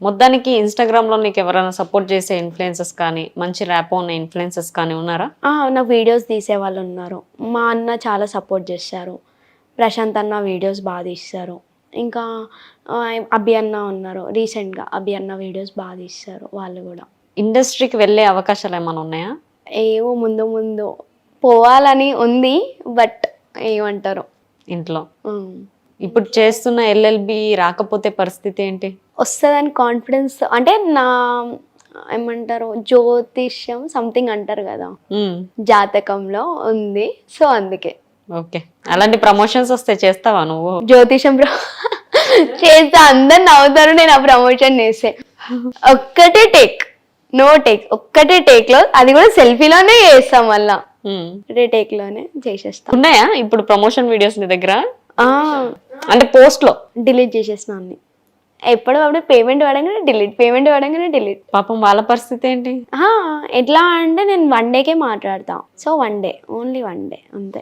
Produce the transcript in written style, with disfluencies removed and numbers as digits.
మొత్తానికి ఇన్‌స్టాగ్రామ్‌లో నీకు ఎవరైనా సపోర్ట్ చేసే ఇన్‌ఫ్లుయెన్సర్స్ కానీ, మంచి ర్యాపో ఉన్న ఇన్‌ఫ్లుయెన్సర్స్ కానీ ఉన్నారా? నాకు వీడియోస్ తీసేవాళ్ళు ఉన్నారు. మా అన్న చాలా సపోర్ట్ చేశారు. ప్రశాంత్ అన్న వీడియోస్ బాగా తీస్తారు. ఇంకా అభి అన్న ఉన్నారు. రీసెంట్‌గా అభి అన్న వీడియోస్ బాగా తీస్తారు వాళ్ళు కూడా. ఇండస్ట్రీకి వెళ్ళే అవకాశాలు ఏమైనా ఉన్నాయా? ఏవో ముందు ముందు పోవాలని ఉంది. బట్ ఏమంటారు ఇంట్లో. హ్మ్. ఇప్పుడు చేస్తున్న ఎల్ఎల్బి రాకపోతే పరిస్థితి ఏంటి? వస్తదని కాన్ఫిడెన్స్ అంటే నా ఏమంటారు జ్యోతిష్యం సంథింగ్ అంటారు కదా, హ్మ్. జాతకంలో ఉంది. సో అందుకే ఓకే. అలాంటి ప్రమోషన్స్ వస్తే చేస్తావా నువ్వు? జ్యోతిషం చేస్తే అందరు నవ్వుతారు నేను ఆ ప్రమోషన్ చేస్తే. ఒక్కటే టేక్, నో టేక్, ఒక్కటే టేక్ లో, అది కూడా సెల్ఫీలోనే చేస్తాం మళ్ళా. హ్మ్. ఒకటే టేక్ లోనే చేసేస్తాం. ఉన్నాయా ఇప్పుడు ప్రమోషన్ వీడియోస్ నీ దగ్గర? ఆ అంటే పోస్ట్ లో డిలీట్ చేసేసిన అన్ని. ఎప్పుడప్పుడు పేమెంట్ పడంగానే డిలీట్, పేమెంట్ పడంగానే డిలీట్. పాపం వాళ్ళ పరిస్థితి ఏంటి? ఎట్లా అంటే నేను 1 డేకే మాట్లాడతా. సో 1 డే, ఓన్లీ 1 డే అంతే.